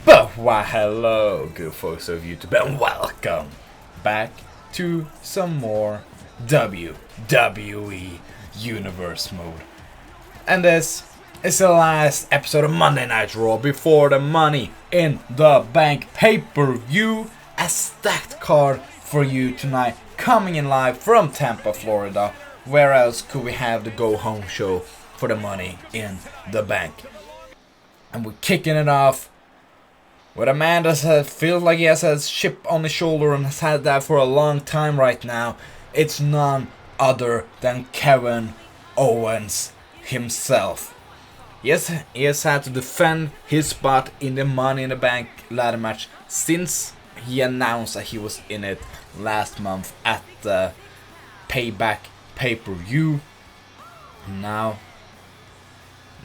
But why hello good folks of YouTube and welcome back to some more WWE Universe mode. And this is the last episode of Monday Night Raw before the Money in the Bank pay-per-view. A stacked card for you tonight, coming in live from Tampa, Florida. Where else could we have the go home show for the Money in the Bank? And we're kicking it off with a man that feels like he has a chip on his shoulder and has had that for a long time right now. It's none other than Kevin Owens himself. Yes, he has had to defend his spot in the Money in the Bank ladder match since he announced that he was in it last month at the Payback pay-per-view. Now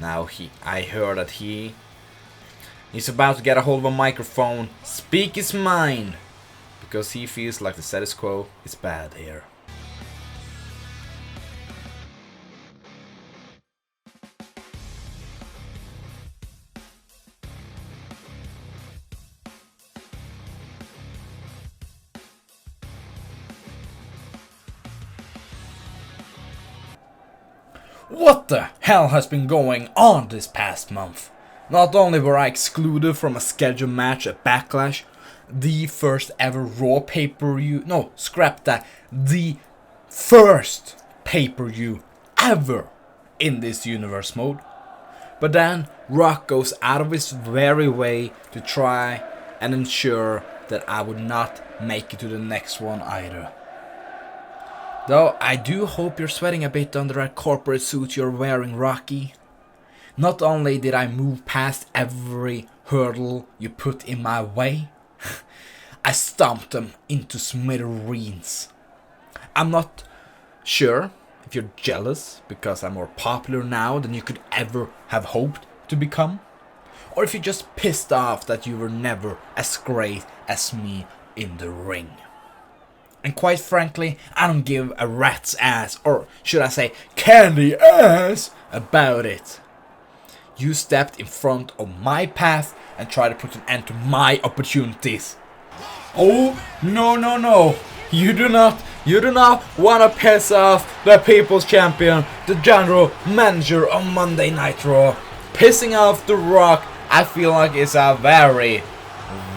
I heard that he's about to get a hold of a microphone, speak his mind, because he feels like the status quo is bad here. What the hell has been going on this past month? Not only were I excluded from a scheduled match at Backlash, the first ever Raw pay-per-view, the first pay-per-view ever in this universe mode. But then Rock goes out of his very way to try and ensure that I would not make it to the next one either. Though I do hope you're sweating a bit under that corporate suit you're wearing, Rocky. Not only did I move past every hurdle you put in my way, I stomped them into smithereens. I'm not sure if you're jealous because I'm more popular now than you could ever have hoped to become, or if you're just pissed off that you were never as great as me in the ring. And quite frankly, I don't give a rat's ass, or should I say candy ass, about it. You stepped in front of my path and tried to put an end to my opportunities. Oh, no. You do not want to piss off the People's Champion, the General Manager of Monday Night Raw. Pissing off The Rock, I feel like it's a very,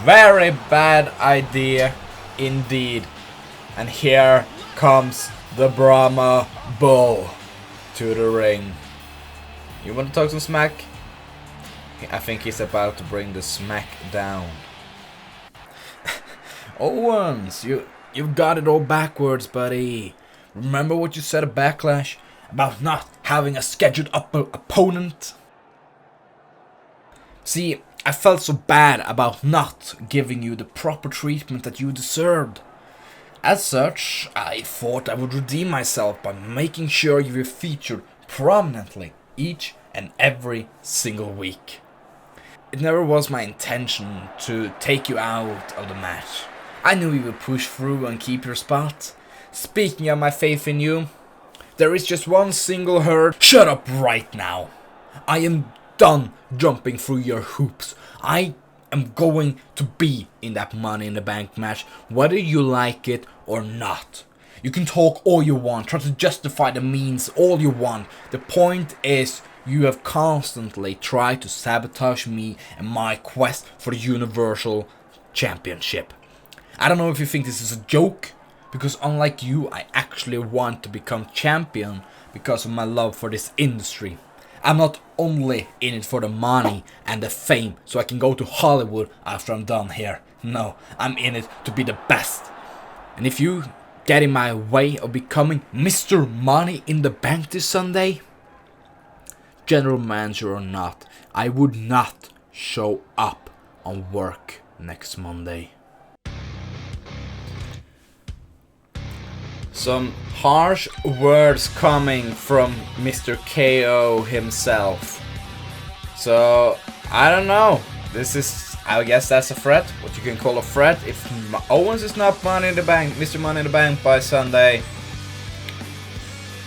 very bad idea indeed. And here comes the Brahma Bull to the ring. You want to talk some smack? I think he's about to bring the smack down. Owens, you've got it all backwards, buddy. Remember what you said at Backlash about not having a scheduled opponent? See, I felt so bad about not giving you the proper treatment that you deserved. As such, I thought I would redeem myself by making sure you were featured prominently each and every single week. It never was my intention to take you out of the match. I knew you would push through and keep your spot. Speaking of my faith in you, there is just one single hurdle. Shut up right now. I am done jumping through your hoops. I am going to be in that Money in the Bank match, whether you like it or not. You can talk all you want, try to justify the means all you want. The point is, you have constantly tried to sabotage me and my quest for the Universal Championship. I don't know if you think this is a joke, because unlike you, I actually want to become champion because of my love for this industry. I'm not only in it for the money and the fame so I can go to Hollywood after I'm done here. No, I'm in it to be the best. And if you get in my way of becoming Mr. Money in the Bank this Sunday, General Manager or not, I would not show up on work next Monday. Some harsh words coming from Mr. KO himself. So, I don't know. I guess that's a threat. What you can call a threat. If Owens is not Money in the Bank, Mr. Money in the Bank by Sunday,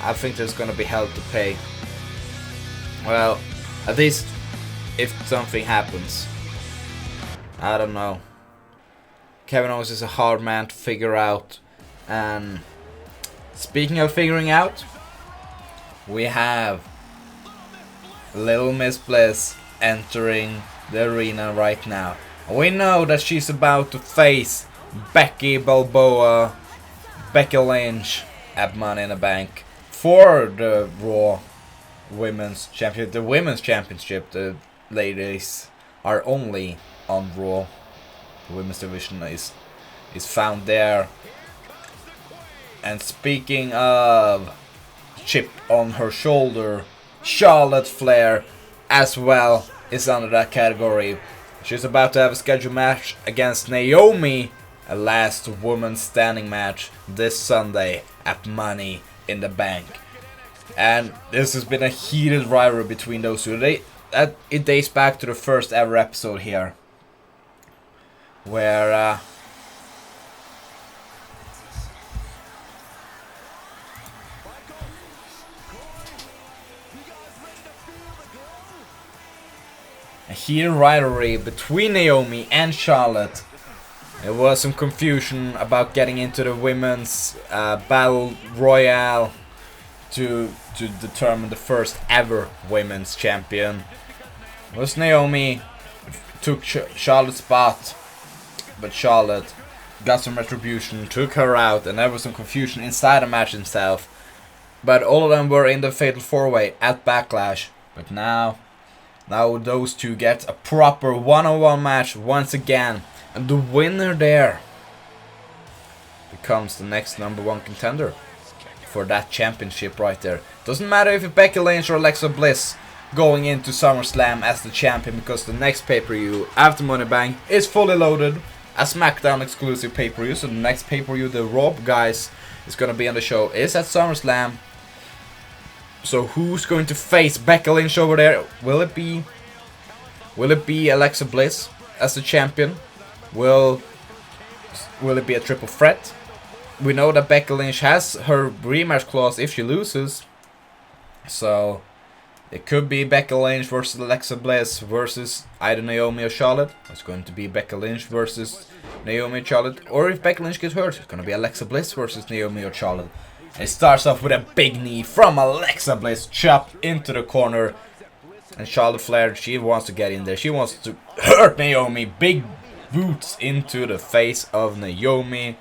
I think there's gonna be hell to pay. Well, at least if something happens. I don't know. Kevin Owens is a hard man to figure out. And speaking of figuring out, we have Little Miss Bliss entering the arena right now. We know that she's about to face Becky Balboa, Becky Lynch at Money in the Bank for the Raw Women's Championship. The Women's Championship, the ladies are only on Raw. The women's division is found there. And speaking of chip on her shoulder, Charlotte Flair as well is under that category. She's about to have a scheduled match against Naomi, a last woman standing match this Sunday at Money in the Bank. And this has been a heated rivalry between those two. It dates back to the first ever episode here, where a heated rivalry between Naomi and Charlotte. There was some confusion about getting into the women's battle royale to determine the first ever women's champion. It was Naomi took Charlotte's spot, but Charlotte got some retribution, took her out, and there was some confusion inside the match itself. But all of them were in the Fatal 4-Way at Backlash. But now those two get a proper one-on-one match once again. And the winner there becomes the next #1 contender for that championship right there. Doesn't matter if it's Becky Lynch or Alexa Bliss going into SummerSlam as the champion, because the next pay-per-view after Money Bank is fully loaded. A SmackDown exclusive pay-per-view. So the next pay-per-view the Raw guys is going to be on the show is at SummerSlam. So who's going to face Becky Lynch over there? Will it be Alexa Bliss as the champion? Will it be a triple threat? We know that Becky Lynch has her rematch clause if she loses. So it could be Becky Lynch versus Alexa Bliss versus either Naomi or Charlotte. It's going to be Becky Lynch versus Naomi or Charlotte. Or if Becky Lynch gets hurt, it's going to be Alexa Bliss versus Naomi or Charlotte. It starts off with a big knee from Alexa Bliss, chopped into the corner. And Charlotte Flair, she wants to get in there. She wants to hurt Naomi. Big boots into the face of Naomi.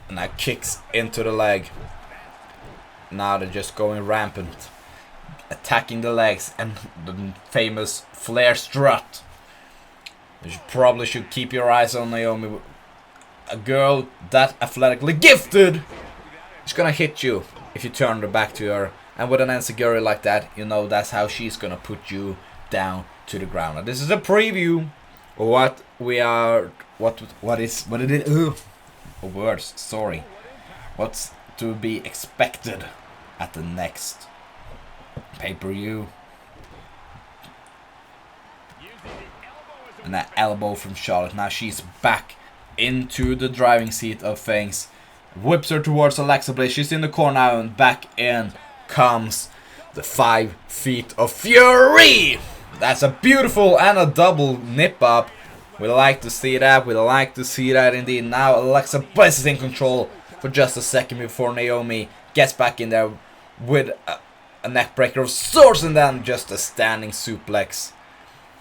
And that kicks into the leg. Now they're just going rampant. Attacking the legs and the famous Flair strut. You probably should keep your eyes on Naomi. A girl that athletically gifted is gonna hit you if you turn her back to her. And with an enziguri like that, you know that's how she's gonna put you down to the ground. And this is a preview of what we are, what it is. Words, sorry. What's to be expected at the next pay-per-view. And that elbow from Charlotte. Now she's back into the driving seat of things. Whips her towards Alexa Bliss. She's in the corner now, and back in comes the 5 feet of fury. That's a beautiful and a double nip up. We like to see that. We like to see that indeed. Now Alexa Bliss is in control for just a second before Naomi gets back in there with a neck breaker of sorts, and then just a standing suplex.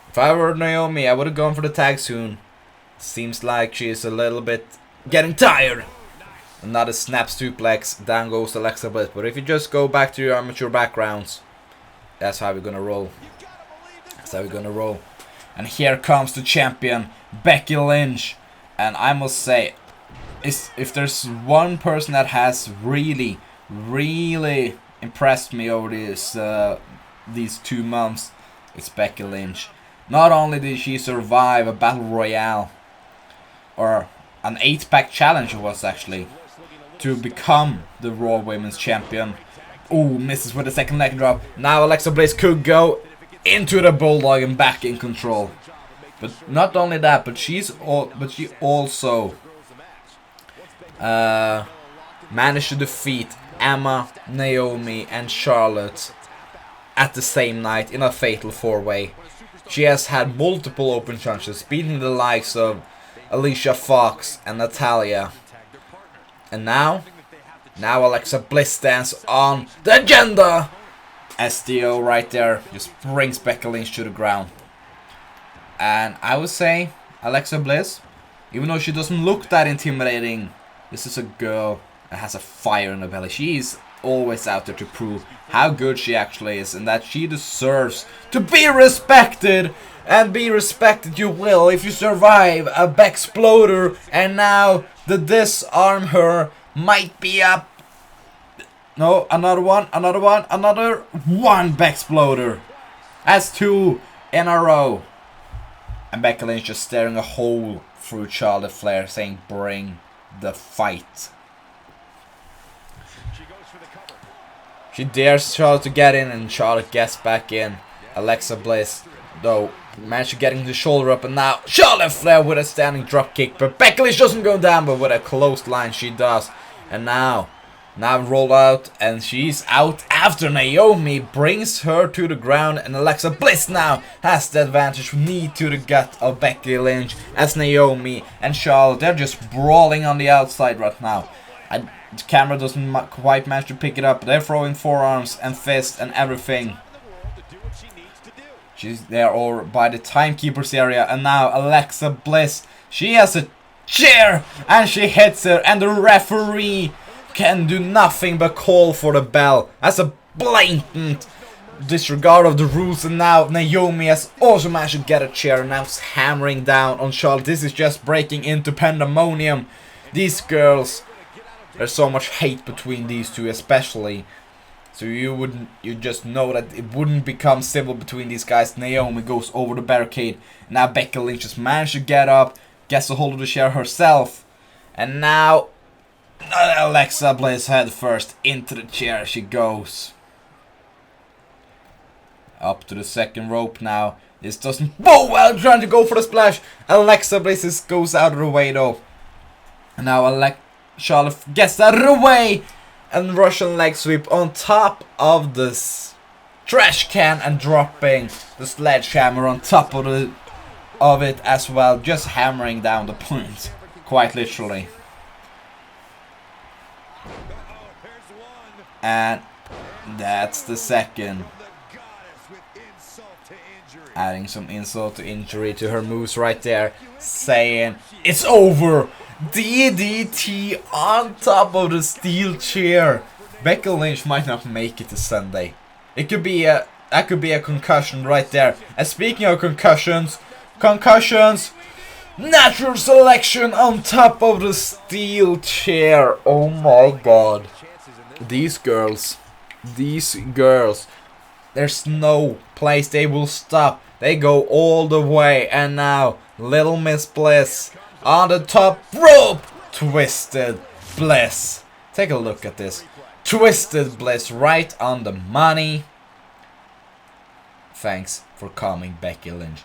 If I were Naomi, I would have gone for the tag soon. Seems like she's a little bit getting tired. Another snap suplex. Down goes Alexa Bliss. But if you just go back to your amateur backgrounds, that's how we're gonna roll. That's how we're gonna roll. And here comes the champion, Becky Lynch. And I must say, if there's one person that has really impressed me over these 2 months, it's Becky Lynch. Not only did she survive a battle royale, or an 8-pack challenge it was actually, to become the Raw Women's Champion. Ooh, misses with the second leg drop. Now Alexa Bliss could go into the Bulldog and back in control. But not only that, but she also managed to defeat Emma, Naomi, and Charlotte at the same night in a fatal 4-way. She has had multiple open challenges, beating the likes of Alicia Fox and Natalia. And now Alexa Bliss stands on the agenda. SDO right there just brings Backy Lynch to the ground. And I would say Alexa Bliss, even though she doesn't look that intimidating, this is a girl that has a fire in her belly. She's always out there to prove how good she actually is, and that she deserves to be respected. And be respected you will if you survive a Backsploder. And now the disarm her might be up. No, another one Backsploder. That's 2 in a row. And Backy Lynch just staring a hole through Charlotte Flair, saying bring the fight. She dares Charlotte to get in, and Charlotte gets back in. Alexa Bliss, though, managed to getting the shoulder up, and now Charlotte Flair with a standing drop kick. But Backy Lynch doesn't go down, but with a close line she does. And now rolled out, and she's out after Naomi brings her to the ground, and Alexa Bliss now has the advantage. Knee to the gut of Backy Lynch as Naomi and Charlotte, they're just brawling on the outside right now. The camera doesn't quite manage to pick it up. They're throwing forearms and fists and everything. She's there all by the timekeeper's area, and now Alexa Bliss, she has a chair and she hits her, and the referee can do nothing but call for the bell. That's a blatant disregard of the rules. And now Naomi has also managed to get a chair, and now is hammering down on Charlotte. This is just breaking into pandemonium. These girls, there's so much hate between these two especially. So you just know that it wouldn't become civil between these guys. Naomi goes over the barricade. Now Backy Lynch just managed to get up, gets a hold of the chair herself, and now Alexa Bliss head first into the chair she goes. Up to the second rope now. This doesn't go well, trying to go for the splash. Alexa Bliss goes out of the way though. And now Charlotte gets out of the way, and Russian leg sweep on top of this trash can, and dropping the sledgehammer on top of it as well, just hammering down the point, quite literally. And that's the second. Adding some insult to injury to her moves right there, saying it's over. DDT on top of the steel chair. Backy Lynch might not make it to Sunday. That could be a concussion right there. And speaking of concussions, natural selection on top of the steel chair. Oh my god. These girls, there's no place they will stop. They go all the way. And now Little Miss Bliss on the top rope. Twisted Bliss. Take a look at this. Twisted Bliss right on the money. Thanks for coming, Backy Lynch.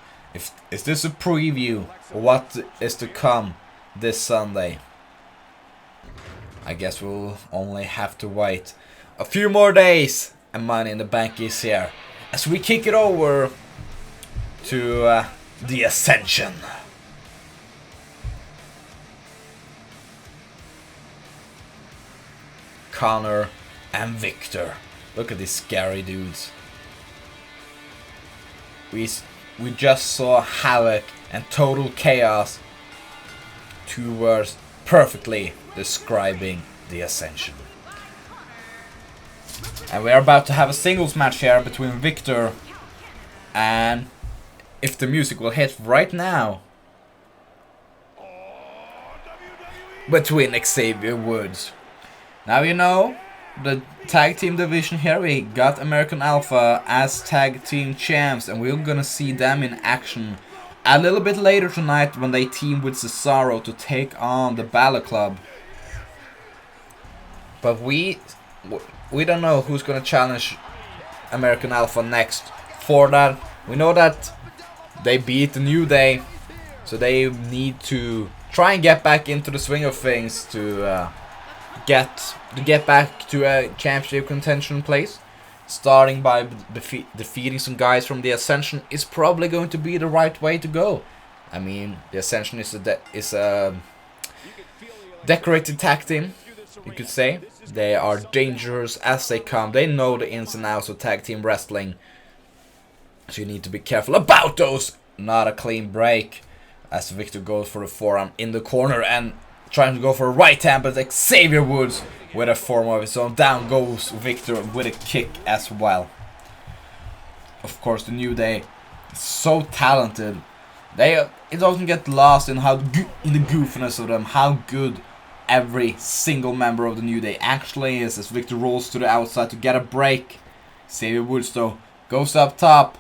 Is this a preview of what is to come this Sunday? I guess we'll only have to wait a few more days, and Money in the Bank is here. As we kick it over to the Ascension. Connor and Victor. Look at these scary dudes. We just saw havoc and total chaos. 2 words perfectly describing the Ascension. And we're about to have a singles match here between Victor and, if the music will hit right now, between Xavier Woods. Now you know, the tag team division here, we got American Alpha as tag team champs, and we're gonna see them in action a little bit later tonight when they team with Cesaro to take on the Bàlor Club. But we don't know who's gonna challenge American Alpha next. For that, we know that they beat the New Day, so they need to try and get back into the swing of things to get back to a championship contention place. starting by defeating some guys from the Ascension is probably going to be the right way to go. I mean, the Ascension is a decorated tag team, you could say. They are dangerous as they come. They know the ins and outs of tag team wrestling. So you need to be careful about those. Not a clean break. As Victor goes for a forearm in the corner and trying to go for a right hand, but Xavier Woods with a form of his own. Down goes Victor with a kick as well. Of course, the New Day is so talented. It doesn't get lost in in the goofiness of them, how good every single member of the New Day actually is. As Victor rolls to the outside to get a break. Xavier Woods though goes up top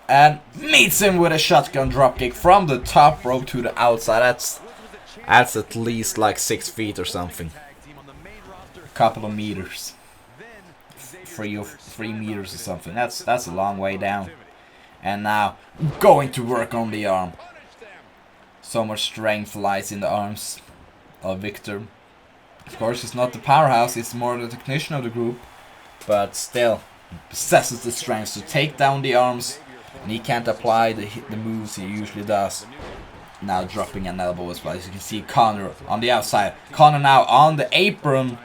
and meets him with a shotgun dropkick from the top rope to the outside. That's at least like 6 feet or something. A couple of meters. 3 meters or something. That's a long way down. And now going to work on the arm. So much strength lies in the arms of Victor. Of course, he's not the powerhouse, he's more the technician of the group. But still, possesses the strength to take down the arms. And he can't apply the moves he usually does. Now dropping an elbow as well. As you can see, Connor on the outside. Connor now on the apron.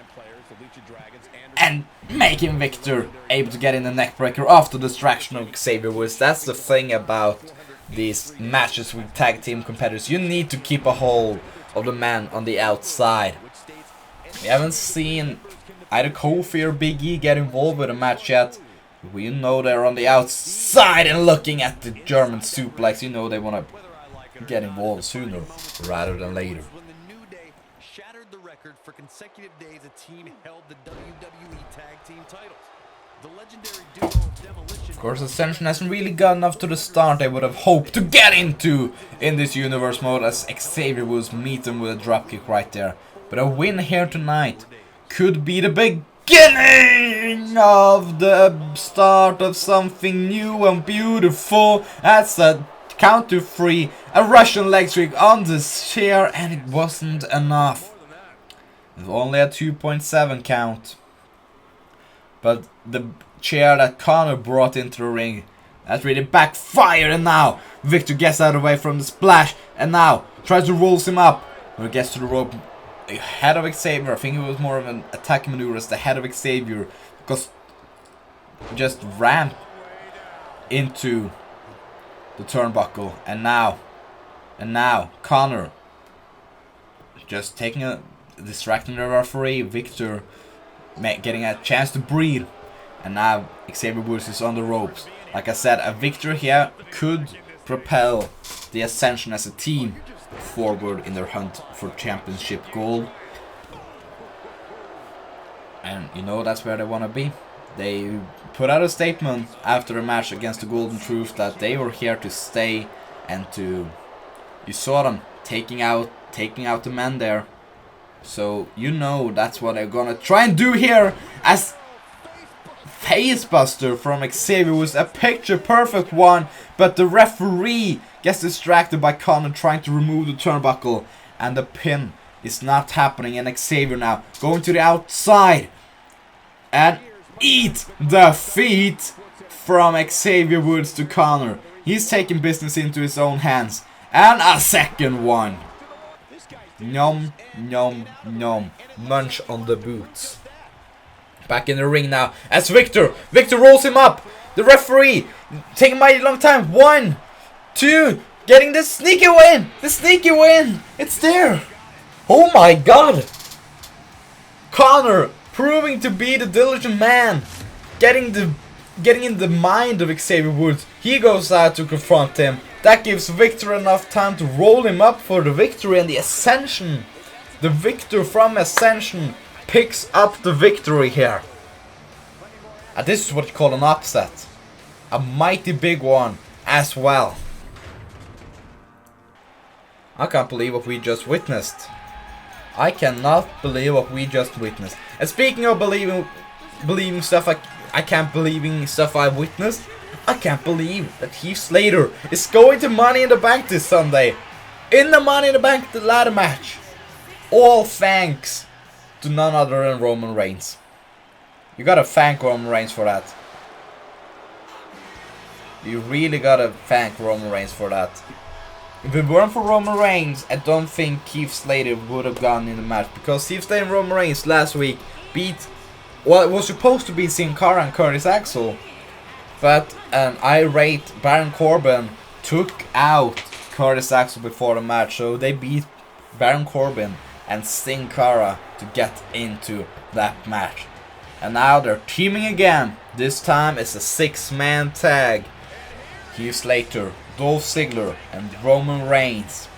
And making Victor able to get in the neckbreaker after the distraction of Xavier Woods. That's the thing about these matches with tag team competitors. You need to keep a hold of the man on the outside. We haven't seen either Kofi or Big E get involved with a match yet. We know they're on the outside and looking at the German suplex. You know they want to get involved sooner rather than later. When the New Day shattered the record for consecutive days a team held the WWE Tag Team titles. The legendary duo of Demolition. Of course, Ascension hasn't really gotten up to the start they would have hoped to get into in this universe mode, as Xavier Woods meet them with a dropkick right there. But a win here tonight could be the beginning of the start of something new and beautiful. That's a count to 3, a Russian leg sweep on the chair, and it wasn't enough. It was only a 2.7 count. But the chair that Connor brought into the ring, that really backfired, and now Victor gets out of the way from the splash, and now tries to roll him up. When he gets to the rope ahead of Xavier, I think it was more of an attack maneuver as the head of Xavier, because he just ran into the turnbuckle, and now Connor just distracting the referee. Victor getting a chance to breathe, and now Xavier Woods is on the ropes. Like I said, a victory here could propel the Ascension as a team forward in their hunt for championship gold. And you know that's where they want to be. They put out a statement after a match against the Golden Truth that they were here to stay, and you saw them taking out the men there. So you know that's what they're gonna try and do here, as Facebuster from Xavier was a picture perfect one, but the referee gets distracted by Connor trying to remove the turnbuckle, and the pin is not happening, and Xavier now going to the outside and eat the feet from Xavier Woods to Connor. He's taking business into his own hands, and a second one. Nom, nom, nom. Munch on the boots. Back in the ring now as Victor rolls him up. The referee taking a mighty long time. 1, 2, getting the sneaky win. It's there. Oh my god. Connor proving to be the diligent man. Getting in the mind of Xavier Woods. He goes out to confront him. That gives Victor enough time to roll him up for the victory, and the Ascension. The Victor from Ascension picks up the victory here. And this is what you call an upset. A mighty big one as well. I can't believe what we just witnessed. I cannot believe what we just witnessed. And speaking of believing stuff, I can't believe in stuff I've witnessed. I can't believe that Heath Slater is going to Money in the Bank this Sunday. In the Money in the Bank, the ladder match. All thanks to none other than Roman Reigns. You gotta thank Roman Reigns for that. You really gotta thank Roman Reigns for that. If it weren't for Roman Reigns, I don't think Heath Slater would have gone in the match. Because Heath Slater and Roman Reigns last week beat, well, it was supposed to be Sin Cara and Curtis Axel. But an irate Baron Corbin took out Curtis Axel before the match. So they beat Baron Corbin and Sin Cara to get into that match. And now they're teaming again. This time it's a 6-man tag. Heath Slater, Dolph Ziggler and Roman Reigns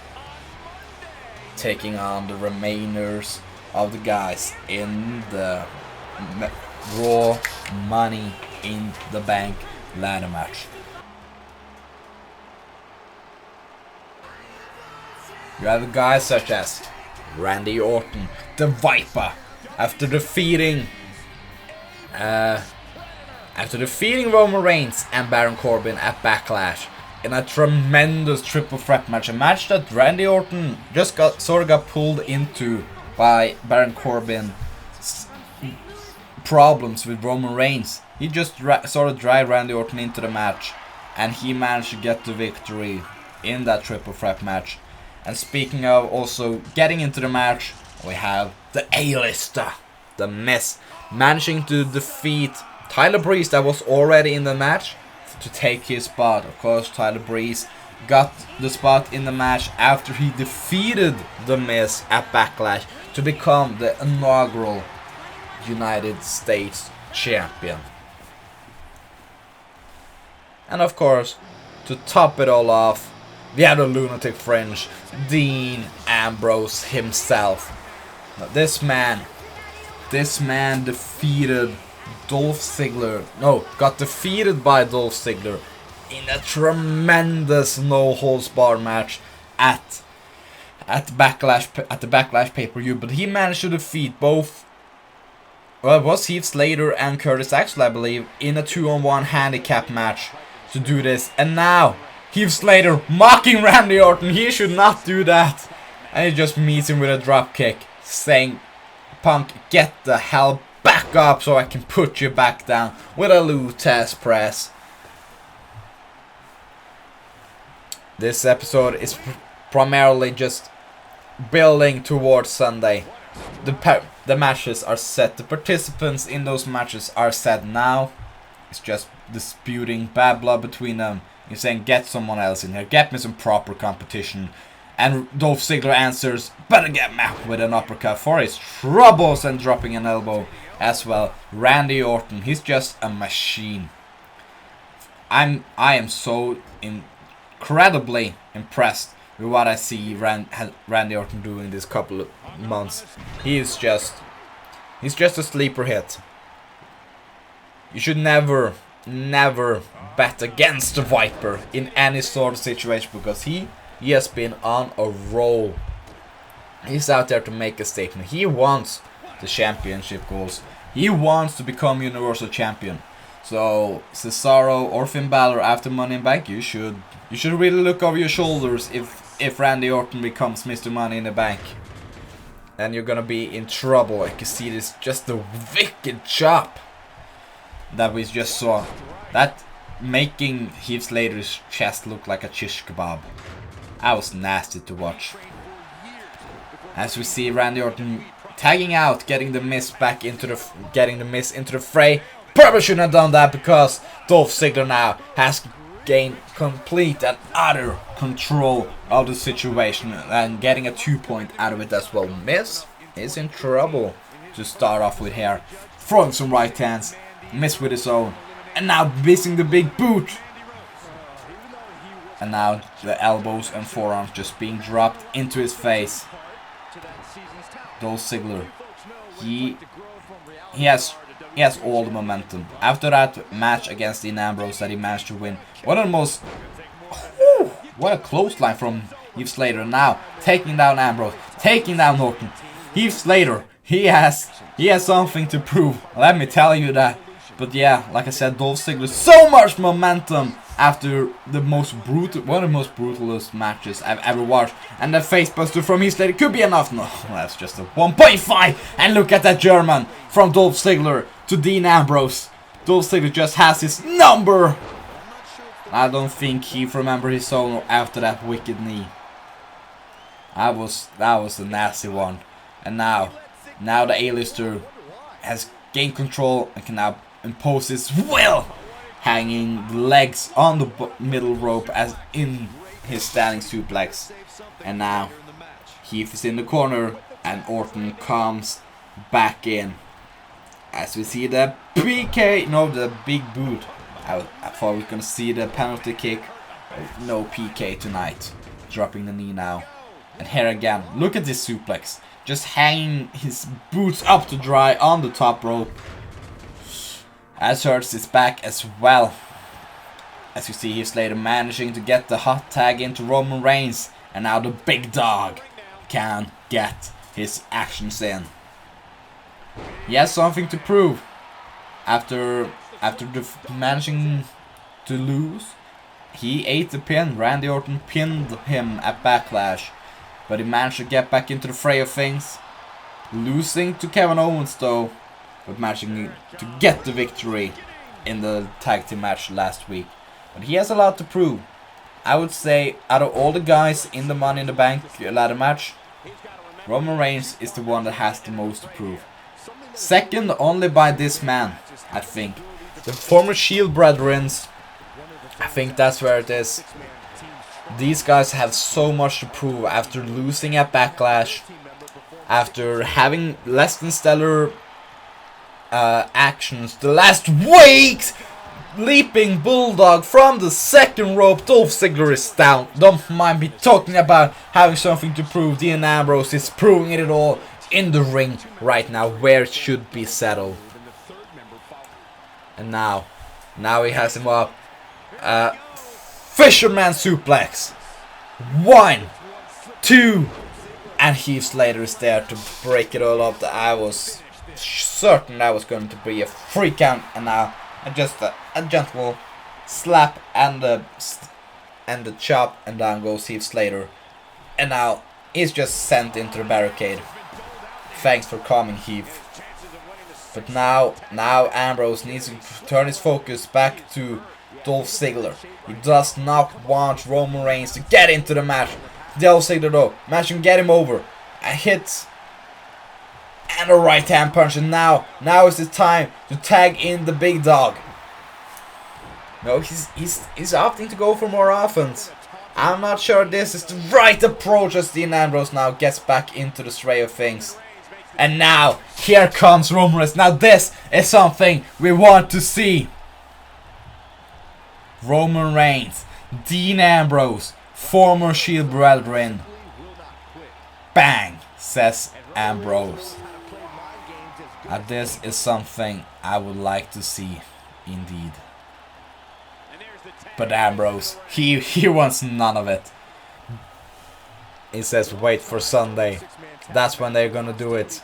taking on the remainers of the guys in the Raw Money in the Bank ladder match. You have guys such as Randy Orton, the Viper, after defeating Roman Reigns and Baron Corbin at Backlash in a tremendous triple threat match. A match that Randy Orton just got pulled into by Baron Corbin's problems with Roman Reigns. He just sort of dragged Randy Orton into the match, and he managed to get the victory in that triple threat match. And speaking of also getting into the match, we have the A-lister, The Miz, managing to defeat Tyler Breeze, that was already in the match, to take his spot. Of course, Tyler Breeze got the spot in the match after he defeated The Miz at Backlash to become the inaugural United States champion. And of course, to top it all off, we have the lunatic fringe, Dean Ambrose himself. Now, this man defeated Dolph Ziggler. No, got defeated by Dolph Ziggler in a tremendous no-holds-barred match at the Backlash pay-per-view. But he managed to defeat both. Well, it was Heath Slater and Curtis Axel, I believe, in a 2-on-1 handicap match to do this. And now Heath Slater mocking Randy Orton. He should not do that. And he just meets him with a drop kick, saying, "Punk, get the hell back up so I can put you back down," with a Lutez press. This episode is primarily just building towards Sunday. The matches are set. The participants in those matches are set now. It's just disputing bad blood between them. He's saying, "Get someone else in here. Get me some proper competition." And Dolph Ziggler answers, "Better get me," with an uppercut for his troubles and dropping an elbow as well. Randy Orton, he's just a machine. I am so incredibly impressed with what I see Randy Orton doing this couple of months. He's just a sleeper hit. You should never bet against the Viper in any sort of situation, because he has been on a roll. He's out there to make a statement. He wants the championship goals. He wants to become Universal Champion. So Cesaro or Finn Balor after Money in Bank, you should really look over your shoulders if Randy Orton becomes Mr. Money in the Bank. Then you're gonna be in trouble. I can see this, just the wicked chop that we just saw. That making Heath Slater's chest look like a shish kebab. That was nasty to watch. As we see Randy Orton tagging out, getting the Miz into the fray. Probably shouldn't have done that, because Dolph Ziggler now has gained complete and utter control of the situation and getting a 2-point out of it as well. Miz is in trouble to start off with here. Throwing some right hands. Miz with his own. And now missing the big boot. And now the elbows and forearms just being dropped into his face. Dolph Ziggler, he has all the momentum. After that match against Dean Ambrose that he managed to win, what a clothesline from Heath Slater. Now taking down Ambrose, taking down Orton. Heath Slater, he has something to prove. Let me tell you that. But yeah, like I said, Dolph Ziggler, so much momentum after one of the most brutalist matches I've ever watched. And the facebuster from Heath Slater could be enough. No, that's just a 1.5. And look at that German from Dolph Ziggler to Dean Ambrose. Dolph Ziggler just has his number. I don't think Heath remembered his own after that wicked knee. That was a nasty one. And now the A-lister has gained control and can now impose his will, hanging the legs on the middle rope as in his standing suplex. And now Heath is in the corner and Orton comes back in. As we see the PK, no, the big boot. I thought we were gonna see the penalty kick. No PK tonight. Dropping the knee now. And here again, look at this suplex. Just hanging his boots up to dry on the top rope. As hurts his back as well. As you see here, Slater managing to get the hot tag into Roman Reigns. And now the big dog can get his actions in. He has something to prove. After managing to lose, he ate the pin. Randy Orton pinned him at Backlash. But he managed to get back into the fray of things. Losing to Kevin Owens though. But managing to get the victory in the tag team match last week. But he has a lot to prove. I would say out of all the guys in the Money in the Bank ladder match, Roman Reigns is the one that has the most to prove. Second only by this man, I think. The former Shield Brethrens, I think that's where it is. These guys have so much to prove after losing at Backlash, after having less than stellar actions the last weeks. Leaping Bulldog from the second rope. Dolph Ziggler is down. Don't mind me talking about having something to prove. Dean Ambrose is proving it all in the ring right now, where it should be settled. And now he has him up. Fisherman suplex. 1, 2, and Heath Slater is there to break it all up. I was certain that was going to be a free count, and now just a gentle slap and the chop, and down goes Heath Slater. And now he's just sent into the barricade. Thanks for coming, Heath. But now Ambrose needs to turn his focus back to Dolph Ziggler. He does not want Roman Reigns to get into the match. Dolph Ziggler though, managed to get him over. A hit and a right hand punch, and now is the time to tag in the big dog. No, he's opting to go for more offense. I'm not sure this is the right approach as Dean Ambrose now gets back into the sway of things. And now, here comes Roman Reigns. Now this is something we want to see. Roman Reigns, Dean Ambrose, former Shield Brethren. Bang, says Ambrose. Now this is something I would like to see, indeed. But Ambrose, he wants none of it. He says wait for Sunday. That's when they're gonna do it.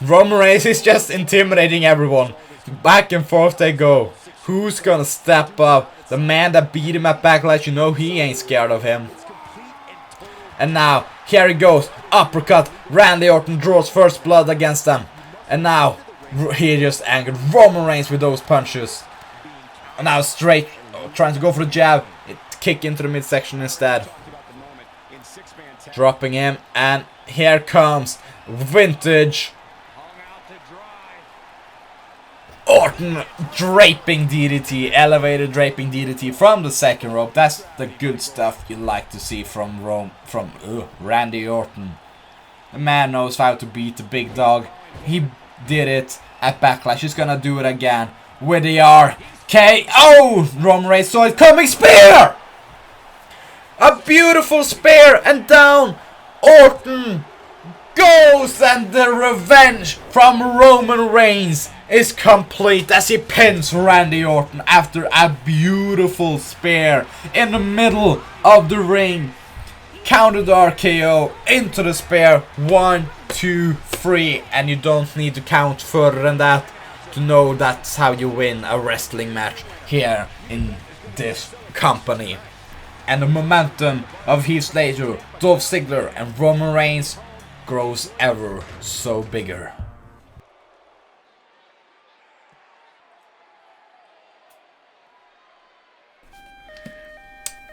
Roman Reigns is just intimidating everyone. Back and forth they go. Who's gonna step up? The man that beat him at Backlash, you know he ain't scared of him. And now, here he goes. Uppercut. Randy Orton draws first blood against them. And now, he just angered Roman Reigns with those punches. And now straight, trying to go for the jab. Kick into the midsection instead. Dropping him. And here comes vintage Orton draping DDT, elevated draping DDT from the second rope. That's the good stuff you like to see from Randy Orton. The man knows how to beat the big dog. He did it at Backlash. He's gonna do it again with the RKO. Roman Reigns saw it coming. Spear! A beautiful spear, and down Orton goes, and the revenge from Roman Reigns is complete as he pins Randy Orton after a beautiful spear in the middle of the ring. Counted RKO into the spear. 1, 2, 3, and you don't need to count further than that to know that's how you win a wrestling match here in this company. And the momentum of Heath Slater, Dolph Ziggler, and Roman Reigns grows ever so bigger.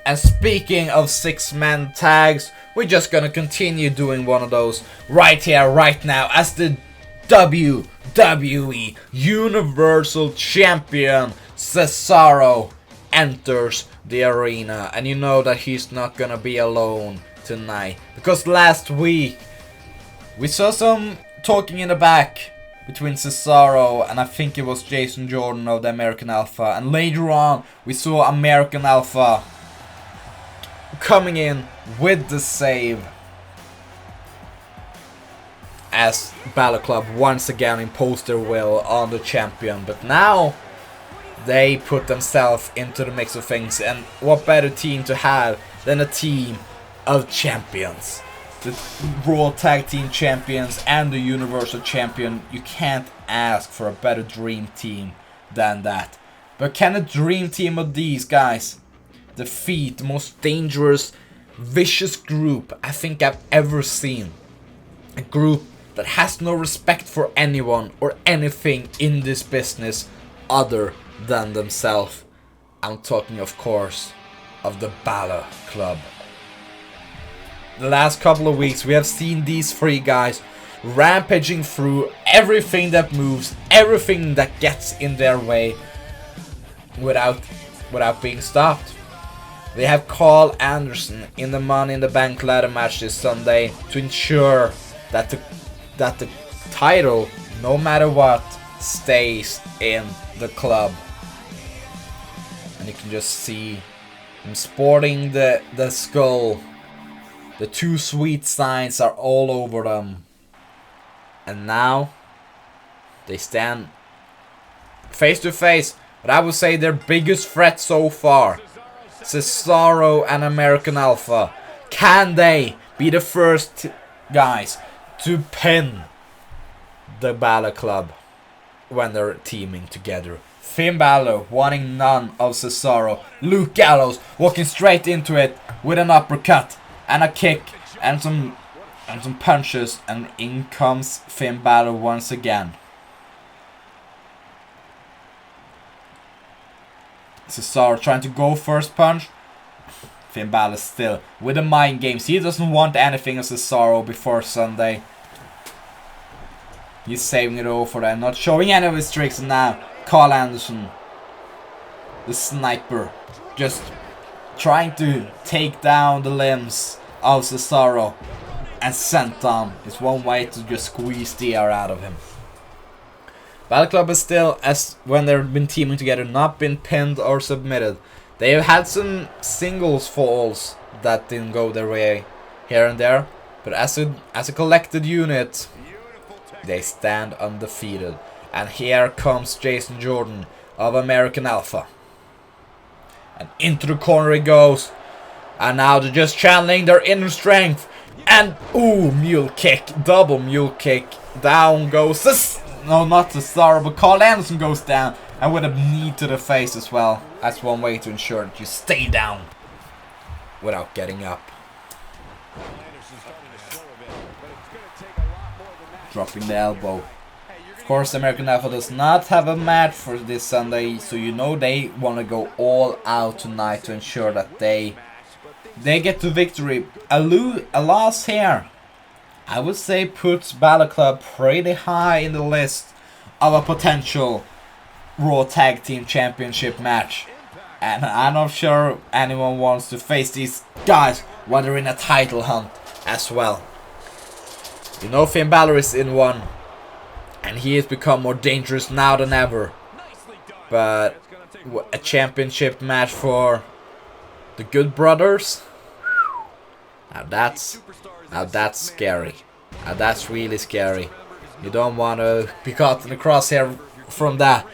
And speaking of 6-man tags, we're just gonna continue doing one of those right here, right now, as the WWE Universal Champion Cesaro enters the arena. And you know that he's not gonna be alone tonight, because last week we saw some talking in the back between Cesaro and I think it was Jason Jordan of the American Alpha, and later on we saw American Alpha coming in with the save as Bàlor Club once again imposed their will on the champion. But now they put themselves into the mix of things, and what better team to have than a team of champions. The Raw Tag Team Champions and the Universal Champion. You can't ask for a better dream team than that. But can a dream team of these guys defeat the most dangerous, vicious group I think I've ever seen? A group that has no respect for anyone or anything in this business other than themselves. I'm talking, of course, of the Bàlor Club. The last couple of weeks we have seen these three guys rampaging through everything that moves, everything that gets in their way without being stopped. They have Carl Anderson in the Money in the Bank ladder match this Sunday to ensure that the title, no matter what, stays in the club. And you can just see him sporting the skull. The two sweet signs are all over them. And now they stand face to face. But I would say their biggest threat so far, Cesaro and American Alpha. Can they be the first guys to pin the Bàlor Club when they're teaming together? Finn Balor wanting none of Cesaro. Luke Gallows walking straight into it with an uppercut and a kick and some punches, and in comes Finn Balor once again. Cesaro trying to go first punch. Finn Balor still with the mind games. He doesn't want anything of Cesaro before Sunday. He's saving it all for that, not showing any of his tricks. And now Carl Anderson, the sniper, just trying to take down the limbs of Cesaro, and senton is one way to just squeeze the air out of him. Bàlor Club is still, as when they've been teaming together, not been pinned or submitted. They have had some singles falls that didn't go their way here and there, but as a collected unit, they stand undefeated. And here comes Jason Jordan of American Alpha. And into the corner he goes. And now they're just channeling their inner strength. And, ooh, mule kick. Double mule kick. Down goes no, not Cesaro, but Carl Anderson goes down. And with a knee to the face as well. That's one way to ensure that you stay down without getting up. Dropping the elbow. Of course, American Alpha does not have a match for this Sunday, so you know they want to go all out tonight to ensure that they get to victory. A loss here, I would say, puts Bàlor Club pretty high in the list of a potential Raw Tag Team Championship match. And I'm not sure anyone wants to face these guys while they're in a title hunt as well. You know Finn Balor is in one, and he has become more dangerous now than ever. But a championship match for the Good Brothers? Now that's scary. Now that's really scary. You don't want to be caught in the crosshair from that.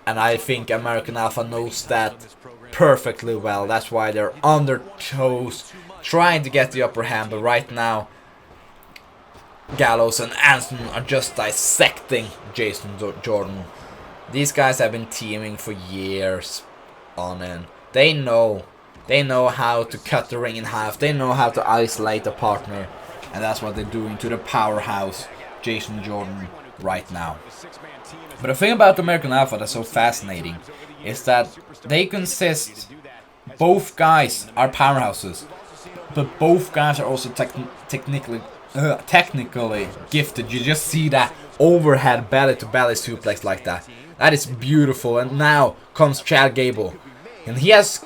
And I think American Alpha knows that perfectly well. That's why they're on their toes, trying to get the upper hand. But right now, Gallows and Anderson are just dissecting Jason Jordan. These guys have been teaming for years on end. They know how to cut the ring in half. They know how to isolate a partner. And that's what they're doing to the powerhouse Jason Jordan right now. But the thing about American Alpha that's so fascinating is that they consist Both guys are powerhouses, but both guys are also technically gifted. You just see that overhead belly to belly suplex like that. That is beautiful. And now comes Chad Gable, and he has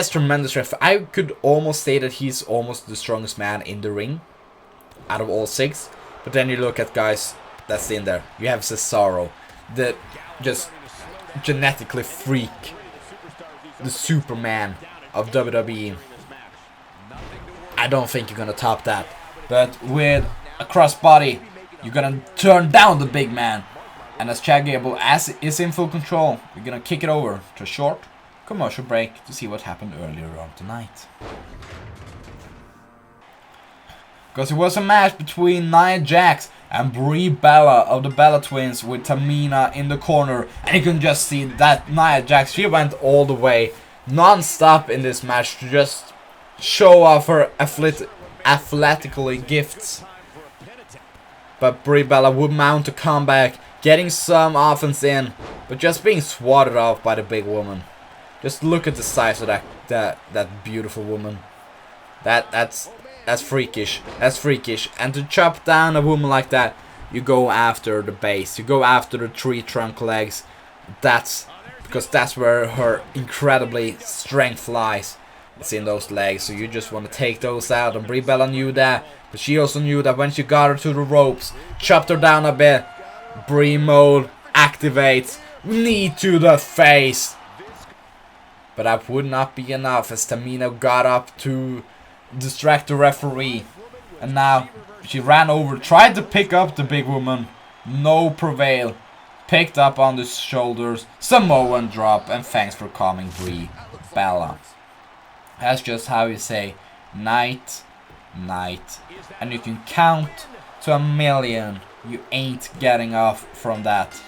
tremendous strength. I could almost say that he's almost the strongest man in the ring out of all 6. But then you look at guys that's in there. You have Cesaro, the just genetically freak, the Superman of WWE. I don't think you're gonna top that. But with a crossbody, you're gonna turn down the big man. And as Chad Gable is in full control, you're gonna kick it over to a short commercial break to see what happened earlier on tonight. Because it was a match between Nia Jax and Brie Bella of the Bella Twins with Tamina in the corner. And you can just see that Nia Jax, she went all the way non-stop in this match to just show off her athletically gifts. But Brie Bella would mount a comeback, getting some offense in, but just being swatted off by the big woman. Just look at the size of that beautiful woman. That's freakish. That's freakish. And to chop down a woman like that, you go after the base. You go after the tree trunk legs. That's because that's where her incredibly strength lies. It's in those legs. So you just want to take those out. And Brie Bella knew that. But she also knew that when she got her to the ropes, chopped her down a bit, Brie mode activates. Knee to the face. But that would not be enough as Tamina got up to distract the referee. And now she ran over, tried to pick up the big woman. No prevail. Picked up on the shoulders. Samoan drop. And thanks for calming Brie Bella. That's just how you say night, night. And you can count to 1,000,000. You ain't getting off from that.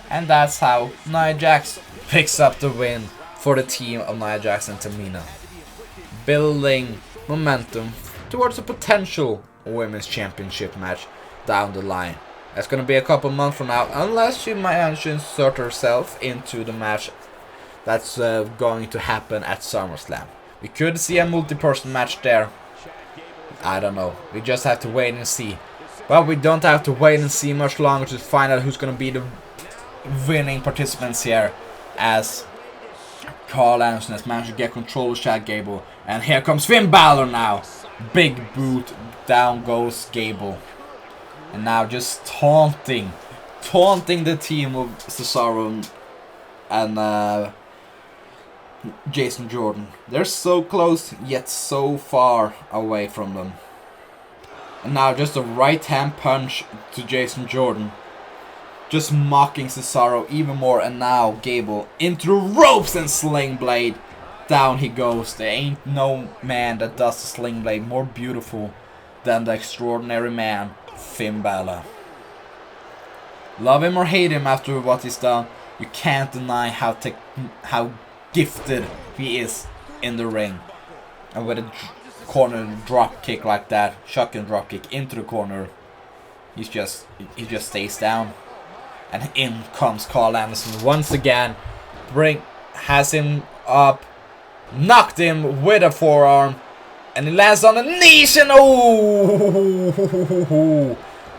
And that's how Nia Jax picks up the win for the team of Nia Jax and Tamina. Building momentum towards a potential women's championship match down the line. That's going to be a couple months from now, unless she manages to insert herself into the match that's going to happen at SummerSlam. We could see a multi-person match there. I don't know. We just have to wait and see. But we don't have to wait and see much longer to find out who's going to be the winning participants here, as Carl Anderson has managed to get control of Chad Gable. And here comes Finn Balor now. Big boot, down goes Gable. And now just taunting the team of Cesaro and Jason Jordan. They're so close, yet so far away from them. And now just a right hand punch to Jason Jordan. Just mocking Cesaro even more. And now Gable into the ropes and sling blade. Down he goes. There ain't no man that does the sling blade more beautiful than the extraordinary man, Finn Balor. Love him or hate him after what he's done, you can't deny how gifted he is in the ring. And with a corner drop kick like that, shotgun drop kick into the corner, he just stays down. And in comes Carl Anderson once again. Has him up, knocked him with a forearm, and he lands on a knee. And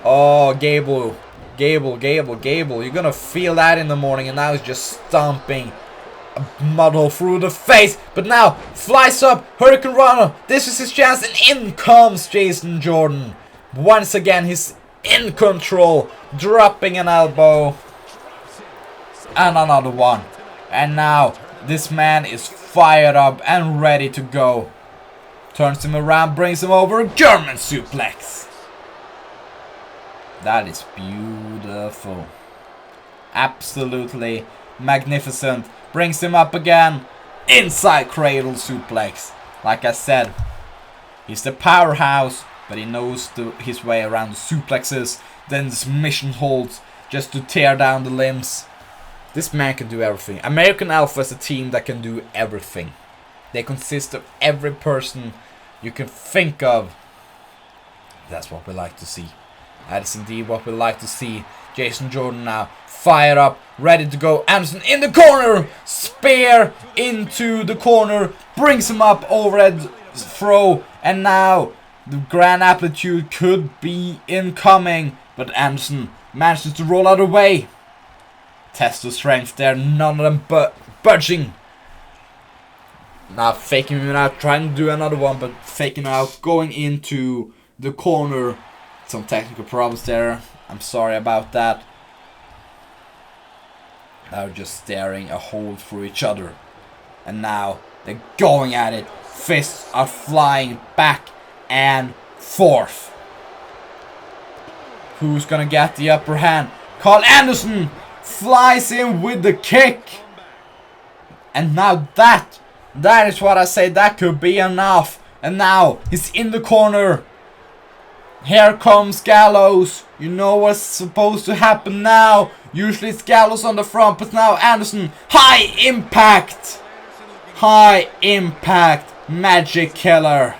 oh, Gable, you're gonna feel that in the morning. And now he's just stomping a mud through the face. But now flies up, Hurricane Runner. This is his chance, and in comes Jason Jordan. Once again, he's in control, dropping an elbow and another one. And now this man is fired up and ready to go. Turns him around, brings him over, German suplex. That is beautiful. Absolutely magnificent. Brings him up again. Inside cradle suplex. Like I said, he's the powerhouse, but he knows his way around the suplexes, then submission holds just to tear down the limbs. This man can do everything. American Alpha is a team that can do everything. They consist of every person you can think of. That's what we like to see. That is indeed what we like to see. Jason Jordan now fired up, ready to go. Anderson in the corner. Spear into the corner. Brings him up, overhead throw. And now the Grand Amplitude could be incoming. But Anderson manages to roll out of the way. Test of strength there. None of them budging. Now faking him out. Trying to do another one, but faking out. Going into the corner. Some technical problems there. I'm sorry about that. They're just staring a hole through each other. And now they're going at it. Fists are flying back and forth. Who's gonna get the upper hand? Carl Anderson flies in with the kick. And now that is what I say. That could be enough. And now he's in the corner. Here comes Gallows. You know what's supposed to happen now. Usually it's Gallows on the front, but now Anderson. High impact. High impact. Magic killer.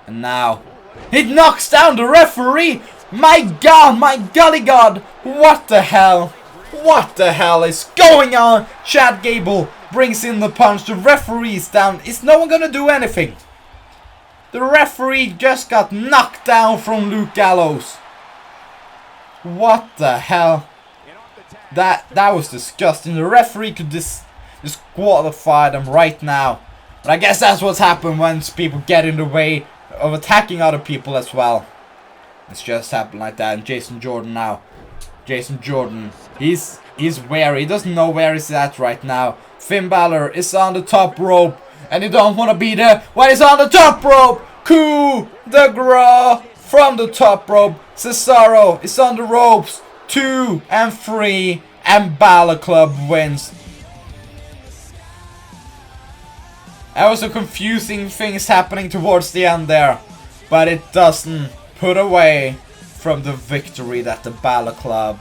And now it knocks down the referee. My God, my golly God. What the hell? What the hell is going on? Chad Gable brings in the punch. The referee's down. Is no one gonna do anything? The referee just got knocked down from Luke Gallows. What the hell? That was disgusting. The referee could disqualify them right now. But I guess that's what's happened when people get in the way of attacking other people as well. It's just happened like that. And Jason Jordan now. Jason Jordan. He's wary. He doesn't know where he's at right now. Finn Balor is on the top rope. And you don't want to be there when he's on the top rope. Coup de grace from the top rope. Cesaro is on the ropes. 2 and 3. And Bàlor Club wins. There was some confusing things happening towards the end there. But it doesn't put away from the victory that the Bàlor Club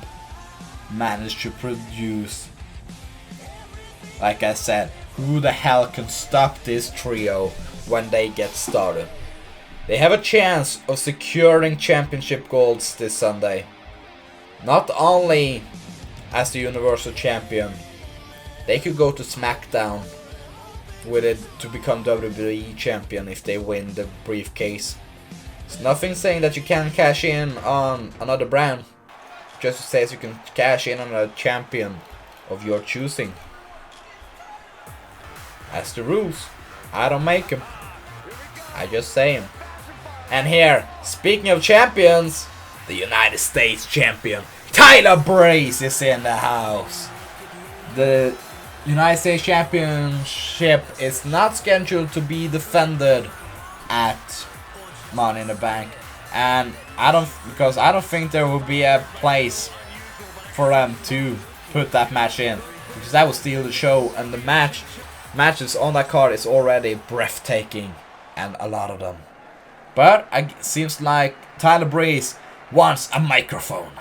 managed to produce. Like I said, who the hell can stop this trio when they get started? They have a chance of securing championship golds this Sunday. Not only as the Universal Champion, they could go to SmackDown with it to become WWE Champion if they win the briefcase. There's nothing saying that you can't cash in on another brand. Just says you can cash in on a champion of your choosing. That's the rules. I don't make them. I just say them. And here, speaking of champions, the United States champion, Tyler Breeze, is in the house. The United States Championship is not scheduled to be defended at Money in the Bank. And I don't think there will be a place for them to put that match in. Because that will steal the show, and the matches on that card is already breathtaking, and a lot of them. But it seems like Tyler Breeze wants a microphone.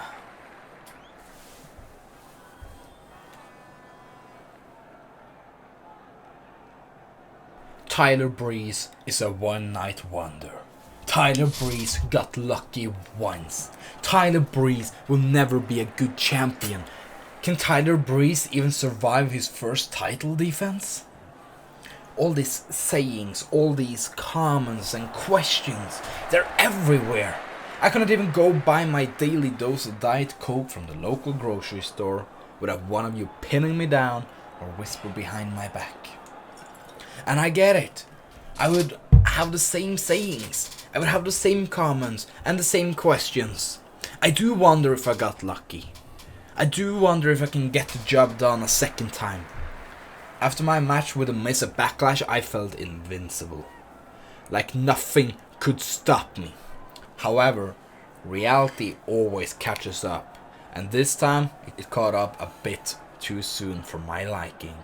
Tyler Breeze is a one-night wonder. Tyler Breeze got lucky once. Tyler Breeze will never be a good champion. Can Tyler Breeze even survive his first title defense? All these sayings, all these comments and questions, they're everywhere. I cannot even go buy my daily dose of Diet Coke from the local grocery store without one of you pinning me down or whisper behind my back. And I get it. I would have the same sayings. I would have the same comments and the same questions. I do wonder if I got lucky. I do wonder if I can get the job done a second time. After my match with The Miz at Backlash, I felt invincible. Like nothing could stop me. However, reality always catches up. And this time, it caught up a bit too soon for my liking.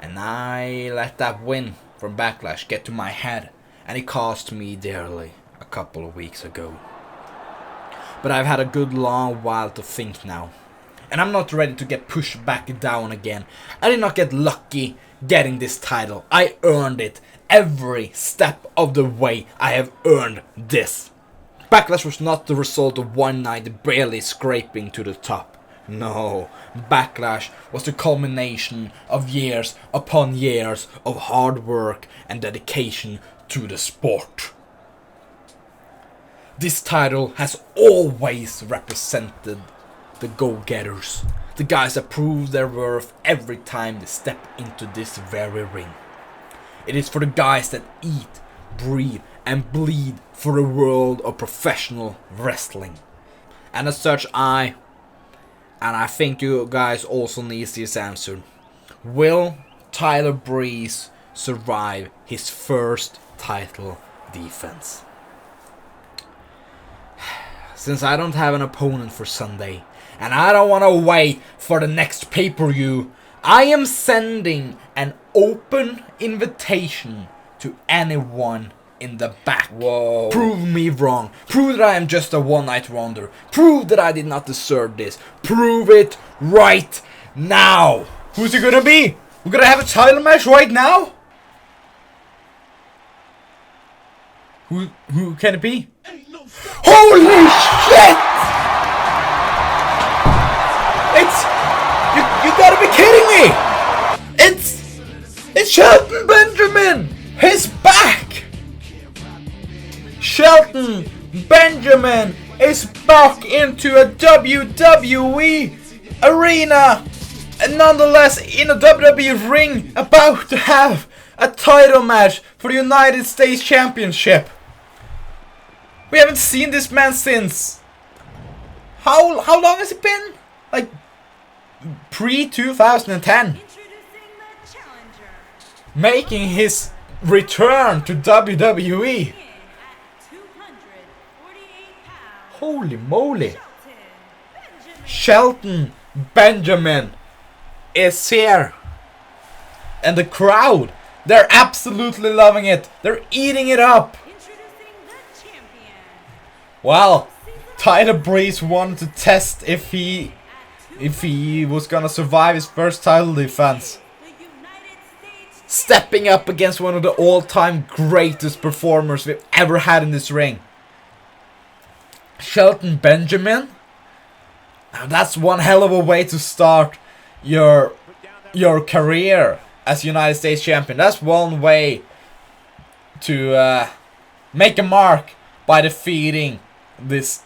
And I let that win from Backlash get to my head. And it cost me dearly a couple of weeks ago. But I've had a good long while to think now. And I'm not ready to get pushed back down again. I did not get lucky getting this title. I earned it. Every step of the way I have earned this. Backlash was not the result of one night barely scraping to the top. No, Backlash was the culmination of years upon years of hard work and dedication to the sport. This title has always represented the go-getters, the guys that prove their worth every time they step into this very ring. It is for the guys that eat, breathe and bleed for the world of professional wrestling. And as such, I think you guys also need this answer. Will Tyler Breeze survive his first title defense? Since I don't have an opponent for Sunday, and I don't want to wait for the next pay-per-view, I am sending an open invitation to anyone in the back. Whoa. Prove me wrong. Prove that I am just a one-night wonder. Prove that I did not deserve this. Prove it right now. Who's it gonna be? We're gonna have a title match right now? Who can it be? Holy shit! You gotta be kidding me! It's Shelton Benjamin! He's back! Shelton Benjamin is back into a WWE arena, and nonetheless in a WWE ring, about to have a title match for the United States Championship. We haven't seen this man since how long has it been? Like pre-2010. Making his return to WWE. Holy moly. Shelton Benjamin is here. And the crowd, they're absolutely loving it. They're eating it up. Well, Tyler Breeze wanted to test if he was gonna survive his first title defense. Stepping up against one of the all-time greatest performers we've ever had in this ring. Shelton Benjamin. Now that's one hell of a way to start your career as United States Champion. That's one way to make a mark by defeating this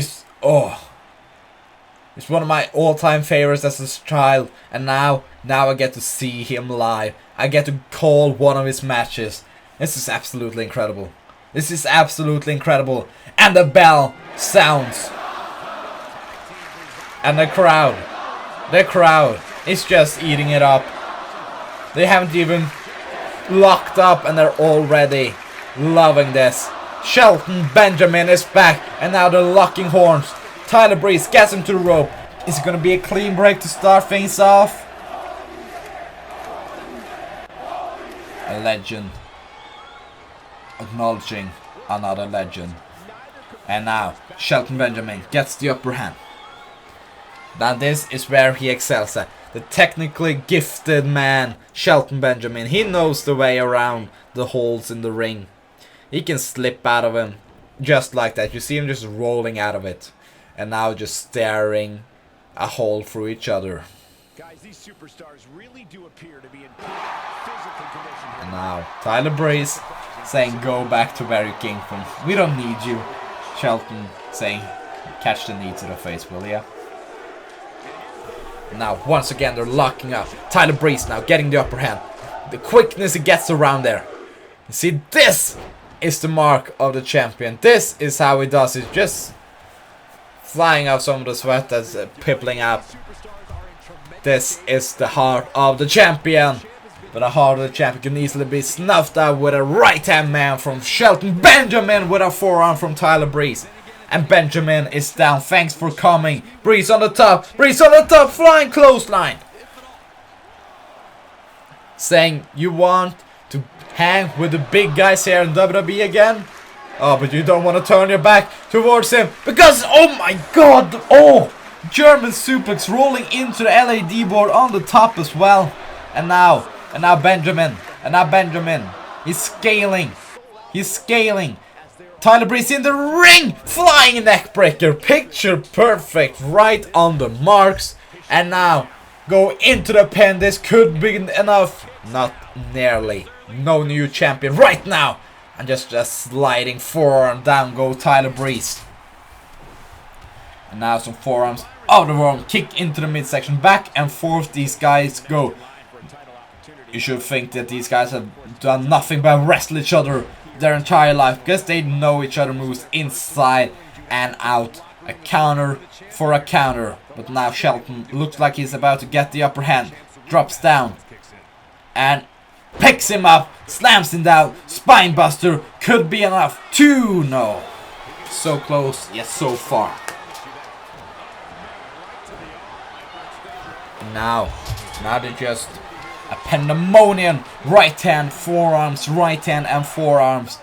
it's one of my all-time favorites as a child, and now I get to see him live. I get to call one of his matches. This is absolutely incredible. This is absolutely incredible. And the bell sounds. And the crowd is just eating it up. They haven't even locked up and they're already loving this. Shelton Benjamin is back, and now they're locking horns. Tyler Breeze gets him to the rope. Is it going to be a clean break to start things off? A legend acknowledging another legend. And now Shelton Benjamin gets the upper hand. Now this is where he excels at. The technically gifted man, Shelton Benjamin. He knows the way around the holes in the ring. He can slip out of him just like that. You see him just rolling out of it. And now just staring a hole through each other. Guys, these superstars really do appear to be in physical condition. And now Tyler Breeze saying go back to where you came from. We don't need you. Shelton saying catch the knee to the face, will ya? Now once again they're locking up. Tyler Breeze now getting the upper hand. The quickness he gets around there. You see, this is the mark of the champion. This is how he does it. Just flying out some of the sweat that's pimpling up. This is the heart of the champion. But the heart of the champion can easily be snuffed out with a right hand man from Shelton Benjamin with a forearm from Tyler Breeze. And Benjamin is down. Thanks for coming. Breeze on the top. Breeze on the top. Flying clothesline. Saying you want to hang with the big guys here in WWE again? Oh, but you don't want to turn your back towards him because, oh my god, oh, German suplex rolling into the LAD board on the top as well. And now Benjamin, he's scaling Tyler Breeze in the ring! Flying neckbreaker. Picture perfect. Right on the marks. And now go into the pin. This could be enough. Not nearly. No new champion right now. And just sliding forearm. Down go Tyler Breeze. And now some forearms out of the world. Kick into the midsection. Back and forth these guys go. You should think that these guys have done nothing but wrestle each other their entire life, because they know each other moves inside and out. A counter for a counter. But now Shelton looks like he's about to get the upper hand. Drops down. And picks him up. Slams him down. Spinebuster. Could be enough. 2. No. So close, yet so far. Now they just a pandemonium. Right hand, forearms, right hand and forearms.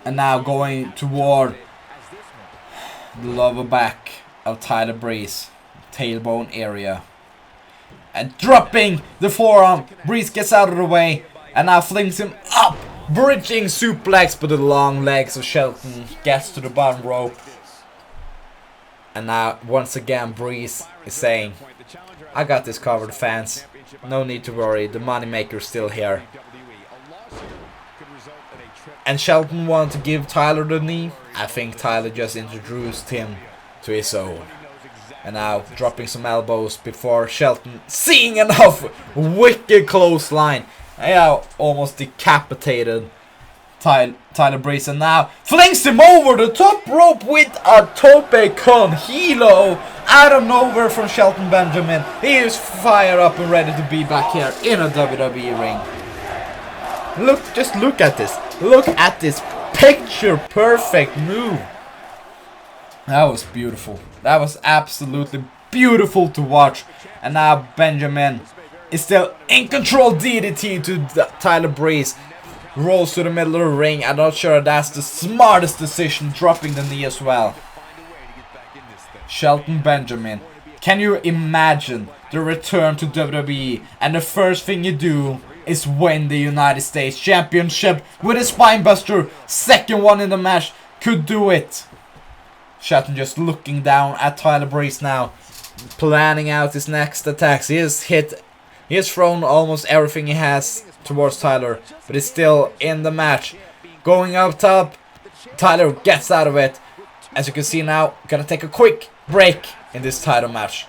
And now going toward the lower back of Tyler Breeze. Tailbone area. And dropping the forearm. Breeze gets out of the way. And now flings him up. Bridging suplex, but the long legs of Shelton gets to the bottom rope. And now once again Breeze is saying, I got this covered, fans. No need to worry, the moneymaker's still here. And Shelton wanted to give Tyler the knee. I think Tyler just introduced him to his own. And now dropping some elbows before Shelton seeing enough. Wicked clothesline. Yeah, almost decapitated Tyler Breeze, and now flings him over the top rope with a tope con hilo out of nowhere from Shelton Benjamin. He is fired up and ready to be back here in a WWE ring. Just look at this. Look at this picture perfect move. That was beautiful. That was absolutely beautiful to watch. And now Benjamin is still in control. DDT to Tyler Breeze. Rolls to the middle of the ring. I'm not sure that's the smartest decision, dropping the knee as well. Shelton Benjamin. Can you imagine the return to WWE and the first thing you do is win the United States Championship with a spinebuster? Second one in the match. Could do it. Shelton just looking down at Tyler Breeze now. Planning out his next attacks. He has thrown almost everything he has towards Tyler, but he's still in the match. Going up top, Tyler gets out of it. As you can see now, gonna take a quick break in this title match.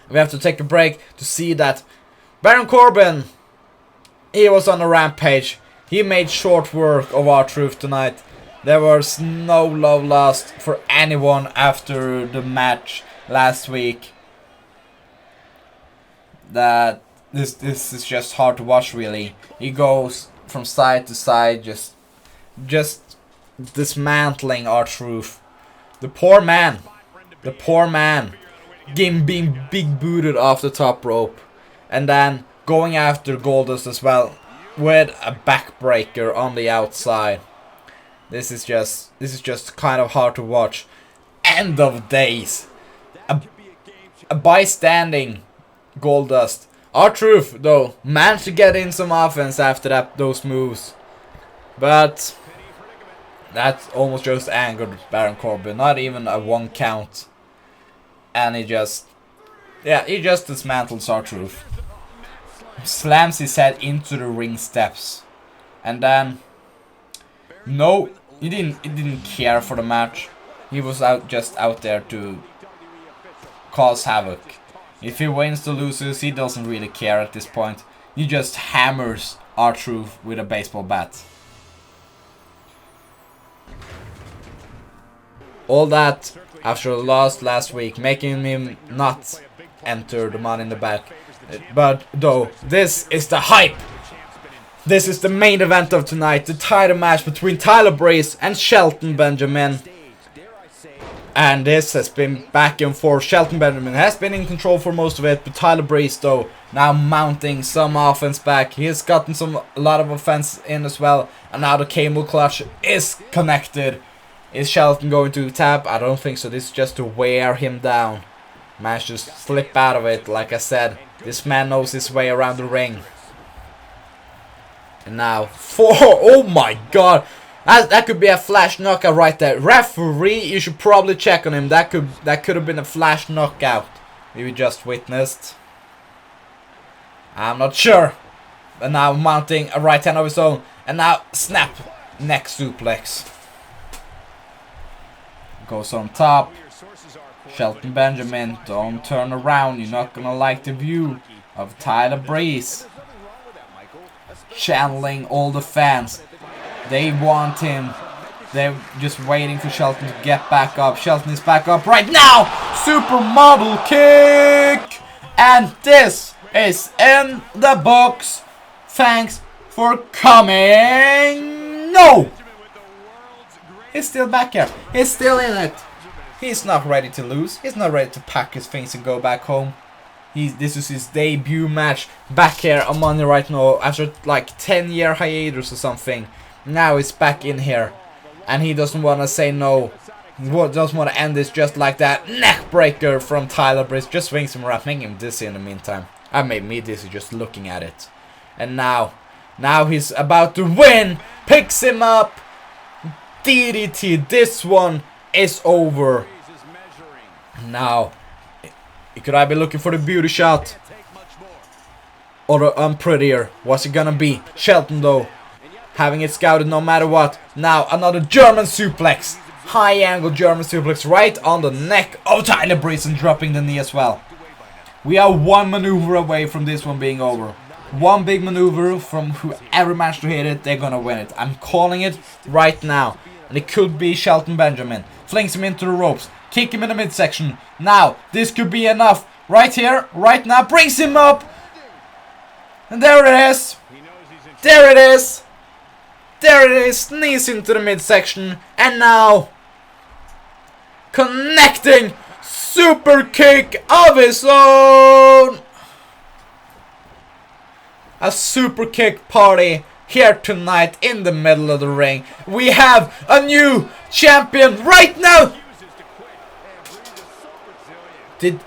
We have to take a break to see that Baron Corbin, he was on a rampage. He made short work of RTruth tonight. There was no love lost for anyone after the match last week. That this is just hard to watch, really. He goes from side to side, just dismantling RTruth. The poor man being big booted off the top rope, and then going after Goldust as well with a backbreaker on the outside. This is just kind of hard to watch. End of days. A bystanding Goldust. RTruth though managed to get in some offense after those moves, but that almost just angered Baron Corbin. Not even a 1 count, and he just dismantles RTruth. Slams his head into the ring steps, and then no, he didn't care for the match. He was just out there to cause havoc. If he wins or loses, he doesn't really care at this point. He just hammers RTruth with a baseball bat. All that after the loss last week, making him not enter the Money in the Bank. But though, this is the hype. This is the main event of tonight. The title match between Tyler Breeze and Shelton Benjamin. And this has been back and forth. Shelton Benjamin has been in control for most of it, but Tyler Breeze though now mounting some offense back. He has gotten a lot of offense in as well, and now the cable clutch is connected. Is Shelton going to tap? I don't think so. This is just to wear him down. Managed to slip out of it. Like I said, this man knows his way around the ring. And now 4. Oh my god. That could be a flash knockout right there. Referee, you should probably check on him. That could have been a flash knockout we just witnessed. I'm not sure. And now mounting a right hand of his own. And now snap neck suplex. Goes on top. Shelton Benjamin, don't turn around. You're not gonna like the view of Tyler Breeze. Channeling all the fans. They want him. They're just waiting for Shelton to get back up. Shelton is back up right now. Supermodel kick. And this is in the books. Thanks for coming. No. He's still back here. He's still in it. He's not ready to lose. He's not ready to pack his things and go back home. This is his debut match back here on Monday right now after like 10-year hiatus or something. Now he's back in here. And he doesn't want to say no. He doesn't want to end this just like that. Neck breaker from Tyler Breeze. Just swings him around, making him dizzy in the meantime. That made me dizzy just looking at it. And now he's about to win. Picks him up. DDT. This one is over. Now, could I be looking for the beauty shot? Or the unprettier? What's it gonna be? Shelton though, having it scouted no matter what. Now another German suplex. High angle German suplex right on the neck of Tyler Breeze and dropping the knee as well. We are one maneuver away from this one being over. One big maneuver from whoever managed to hit it, they're gonna win it. I'm calling it right now. And it could be Shelton Benjamin. Flings him into the ropes. Kick him in the midsection. Now, this could be enough. Right here, right now. Brings him up. And there it is. There it is. There it is. Knees into the midsection. And now, connecting. Super kick of his own. A super kick party here tonight in the middle of the ring. We have a new champion right now. Did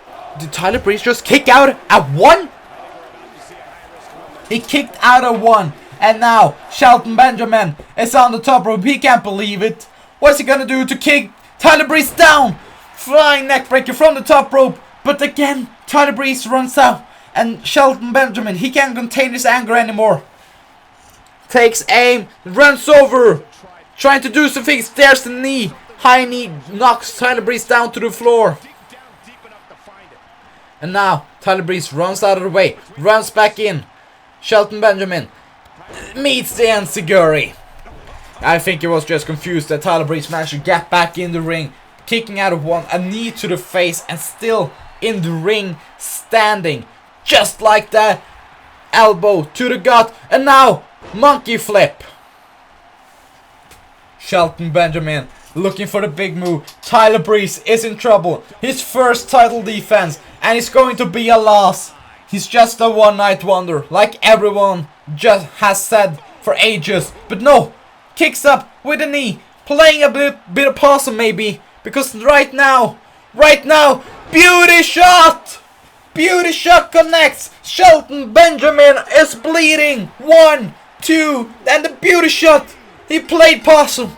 Tyler Breeze just kick out at 1? He kicked out at 1. And now Shelton Benjamin is on the top rope. He can't believe it. What's he gonna do to kick Tyler Breeze down? Flying neckbreaker from the top rope. But again, Tyler Breeze runs out. And Shelton Benjamin, he can't contain his anger anymore. Takes aim, runs over. Trying to do some things. There's the knee. High knee knocks Tyler Breeze down to the floor. And now, Tyler Breeze runs out of the way. Runs back in. Shelton Benjamin meets the Enziguri. I think he was just confused that Tyler Breeze managed to get back in the ring. Kicking out of 1. A knee to the face. And still in the ring. Standing. Just like that. Elbow to the gut. And now, monkey flip. Shelton Benjamin looking for the big move. Tyler Breeze is in trouble. His first title defense. And it's going to be a loss. He's just a one-night wonder. Like everyone just has said for ages. But no. Kicks up with a knee. Playing a bit of possum maybe. Because right now. Beauty shot. Beauty shot connects. Shelton Benjamin is bleeding. 1, 2. And the beauty shot. He played possum.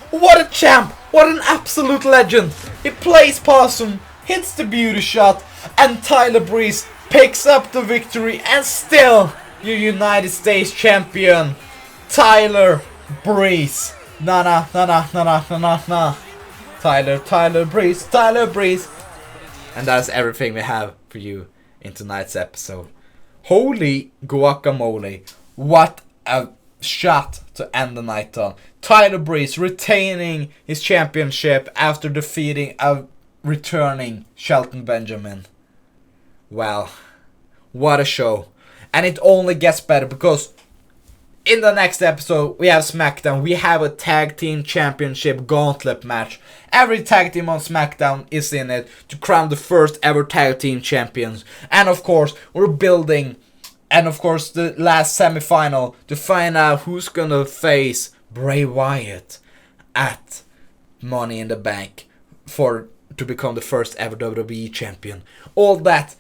What a champ. What an absolute legend. He plays possum. Hits the beauty shot. And Tyler Breeze picks up the victory. And still your United States champion. Tyler Breeze. Nah. Tyler Breeze. And that's everything we have for you in tonight's episode. Holy guacamole. What a shot to end the night on. Tyler Breeze retaining his championship after defeating a returning Shelton Benjamin. Well, what a show. And it only gets better because in the next episode we have SmackDown. We have a tag team championship gauntlet match. Every tag team on SmackDown is in it to crown the first ever tag team champions. And of course we're building. And of course the last semi-final to find out who's gonna face Bray Wyatt at Money in the Bank to become the first ever WWE champion. All that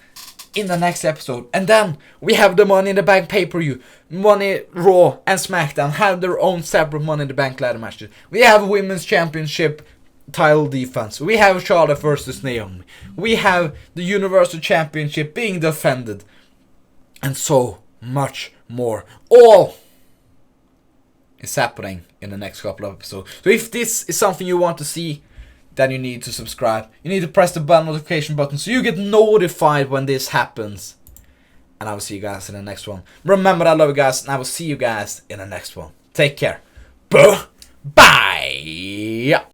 in the next episode. And then we have the Money in the Bank pay-per-view. Money, Raw and SmackDown have their own separate Money in the Bank ladder matches. We have Women's Championship title defense. We have Charlotte versus Naomi. We have the Universal Championship being defended. And so much more. All is happening in the next couple of episodes. So if this is something you want to see, then you need to subscribe. You need to press the bell notification button so you get notified when this happens. And I will see you guys in the next one. Remember that I love you guys, and I will see you guys in the next one. Take care. Bye.